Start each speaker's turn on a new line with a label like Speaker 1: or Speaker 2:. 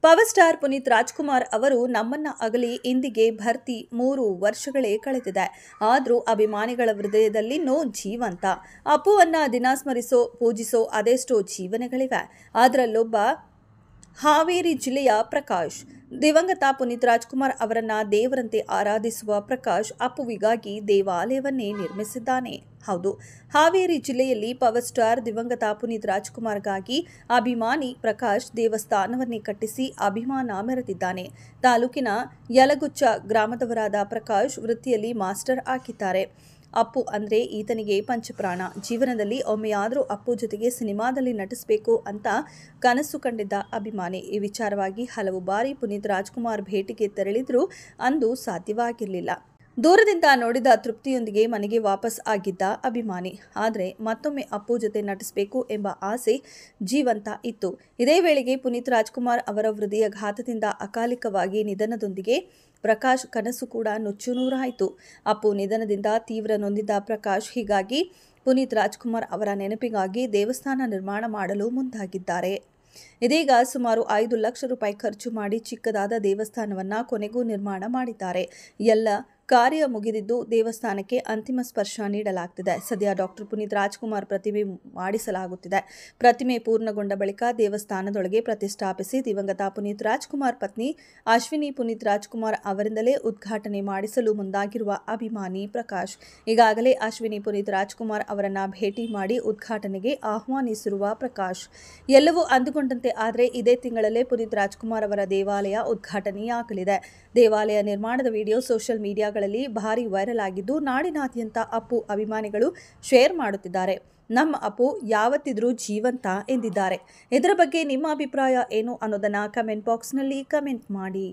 Speaker 1: Power star Puneeth Rajkumar ಅವರು ನಮ್ಮನ್ನ ಅಗಲಿ ಇಂದಿಗೆ ಭರ್ತಿ 3 ವರ್ಷಗಳೇ ಕಳೆದಿದೆ. ಆದರೂ ಅಭಿಮಾನಿಗಳ ಹೃದಯದಲ್ಲಿನ್ನೂ ಜೀವಂತ. ಅಪ್ಪುವನ್ನ ದಿನ ಸ್ಮರಿಸೋ, ಪೂಜಿಸೋ ಅದೆಷ್ಟೋ ಜೀವನಗಳಿವೆ. ಅದರಲ್ಲೊಬ್ಬ ಹಾವೇರಿ ಜಿಲ್ಲೆಯ ಪ್ರಕಾಶ್. ದಿವಂಗತ ಪುನೀತ್ ರಾಜ್ಕುಮಾರ್ ಅವರನ್ನ ದೇವರಂತೆ ಆರಾಧಿಸುವ ಪ್ರಕಾಶ್ ಅಪ್ಪುವಿಗಾಗಿ ದೇವಾಲಯವನ್ನೇ ನಿರ್ಮಿಸಿದ್ದಾನೆ. ಹೌದು, ಹಾವೇರಿ ಜಿಲ್ಲೆಯಲ್ಲಿ ಪವರ್ ಸ್ಟಾರ್ ದಿವಂಗತ ಪುನೀತ್ ರಾಜ್ಕುಮಾರ್ಗಾಗಿ ಅಭಿಮಾನಿ ಪ್ರಕಾಶ್ ದೇವಸ್ಥಾನವನ್ನೇ ಕಟ್ಟಿಸಿ ಅಭಿಮಾನ ಮೆರೆದಿದ್ದಾನೆ. ತಾಲೂಕಿನ ಯಲಗುಚ್ಚ ಗ್ರಾಮದವರಾದ ಪ್ರಕಾಶ್ ವೃತ್ತಿಯಲ್ಲಿ ಮಾಸ್ಟರ್ ಆಗಿದ್ದಾರೆ. ಅಪ್ಪು ಅಂದ್ರೆ ಈತನಿಗೆ ಪಂಚಪ್ರಾಣ. ಜೀವನದಲ್ಲಿ ಒಮ್ಮೆಯಾದರೂ ಅಪ್ಪು ಜೊತೆಗೆ ಸಿನಿಮಾದಲ್ಲಿ ನಟಿಸಬೇಕು ಅಂತ ಕನಸು ಕಂಡಿದ್ದ ಅಭಿಮಾನಿ. ಈ ವಿಚಾರವಾಗಿ ಹಲವು ಬಾರಿ ಪುನೀತ್ ರಾಜ್ಕುಮಾರ್ ಭೇಟಿಗೆ ತೆರಳಿದ್ರೂ ಅಂದು ಸಾಧ್ಯವಾಗಿರಲಿಲ್ಲ. ದೂರದಿಂದ ನೋಡಿದ ತೃಪ್ತಿಯೊಂದಿಗೆ ಮನೆಗೆ ವಾಪಸ್ ಆಗಿದ್ದ ಅಭಿಮಾನಿ. ಆದರೆ ಮತ್ತೊಮ್ಮೆ ಅಪ್ಪು ಜೊತೆ ನಟಿಸಬೇಕು ಎಂಬ ಆಸೆ ಜೀವಂತ ಇತ್ತು. ಇದೇ ವೇಳೆಗೆ ಪುನೀತ್ ರಾಜ್ಕುಮಾರ್ ಅವರ ಹೃದಯಾಘಾತದಿಂದ ಅಕಾಲಿಕವಾಗಿ ನಿಧನದೊಂದಿಗೆ ಪ್ರಕಾಶ್ ಕನಸು ಕೂಡ ನುಚ್ಚುನೂರಾಯಿತು. ಅಪ್ಪು ನಿಧನದಿಂದ ತೀವ್ರ ನೊಂದಿದ್ದ ಪ್ರಕಾಶ್ ಹೀಗಾಗಿ ಪುನೀತ್ ರಾಜ್ಕುಮಾರ್ ಅವರ ನೆನಪಿಗಾಗಿ ದೇವಸ್ಥಾನ ನಿರ್ಮಾಣ ಮಾಡಲು ಮುಂದಾಗಿದ್ದಾರೆ. ಇದೀಗ ಸುಮಾರು 5 ಲಕ್ಷ ರೂಪಾಯಿ ಖರ್ಚು ಮಾಡಿ ಚಿಕ್ಕದಾದ ದೇವಸ್ಥಾನವನ್ನ ಕೊನೆಗೂ ನಿರ್ಮಾಣ ಮಾಡಿದ್ದಾರೆ. ಎಲ್ಲ ಕಾರ್ಯ ಮುಗಿದಿದ್ದು ದೇವಸ್ಥಾನಕ್ಕೆ ಅಂತಿಮ ಸ್ಪರ್ಶ ನೀಡಲಾಗುತ್ತಿದೆ. ಸದ್ಯ ಡಾಕ್ಟರ್ ಪುನೀತ್ ರಾಜ್ಕುಮಾರ್ ಪ್ರತಿಮೆ ಮಾಡಿಸಲಾಗುತ್ತಿದೆ. ಪ್ರತಿಮೆ ಪೂರ್ಣಗೊಂಡ ಬಳಿಕ ದೇವಸ್ಥಾನದೊಳಗೆ ಪ್ರತಿಷ್ಠಾಪಿಸಿ ದಿವಂಗತ ಪುನೀತ್ ರಾಜ್ಕುಮಾರ್ ಪತ್ನಿ ಅಶ್ವಿನಿ ಪುನೀತ್ ರಾಜ್ಕುಮಾರ್ ಅವರಿಂದಲೇ ಉದ್ಘಾಟನೆ ಮಾಡಿಸಲು ಮುಂದಾಗಿರುವ ಅಭಿಮಾನಿ ಪ್ರಕಾಶ್ ಈಗಾಗಲೇ ಅಶ್ವಿನಿ ಪುನೀತ್ ರಾಜ್ಕುಮಾರ್ ಅವರನ್ನ ಭೇಟಿ ಮಾಡಿ ಉದ್ಘಾಟನೆಗೆ ಆಹ್ವಾನಿಸಿರುವ ಪ್ರಕಾಶ್ ಎಲ್ಲವೂ ಅಂದುಕೊಂಡಂತೆ ಆದರೆ ಇದೇ ತಿಂಗಳಲ್ಲೇ ಪುನೀತ್ ರಾಜ್ಕುಮಾರ್ ಅವರ ದೇವಾಲಯ ಉದ್ಘಾಟನೆಯಾಗಲಿದೆ. ದೇವಾಲಯ ನಿರ್ಮಾಣದ ವಿಡಿಯೋ ಸೋಷಿಯಲ್ ಮೀಡಿಯಾಗಳಲ್ಲಿ ಭಾರಿ ವೈರಲ್ ಆಗಿದ್ದು ನಾಡಿನಾದ್ಯಂತ ಅಪ್ಪು ಅಭಿಮಾನಿಗಳು ಶೇರ್ ಮಾಡುತ್ತಿದ್ದಾರೆ. ನಮ್ಮ ಅಪ್ಪು ಯಾವತ್ತಿದ್ರೂ ಜೀವಂತ ಎಂದಿದ್ದಾರೆ. ಇದರ ಬಗ್ಗೆ ನಿಮ್ಮ ಅಭಿಪ್ರಾಯ ಏನು ಅನ್ನೋದನ್ನ ಕಮೆಂಟ್ ಬಾಕ್ಸ್ನಲ್ಲಿ ಕಮೆಂಟ್ ಮಾಡಿ.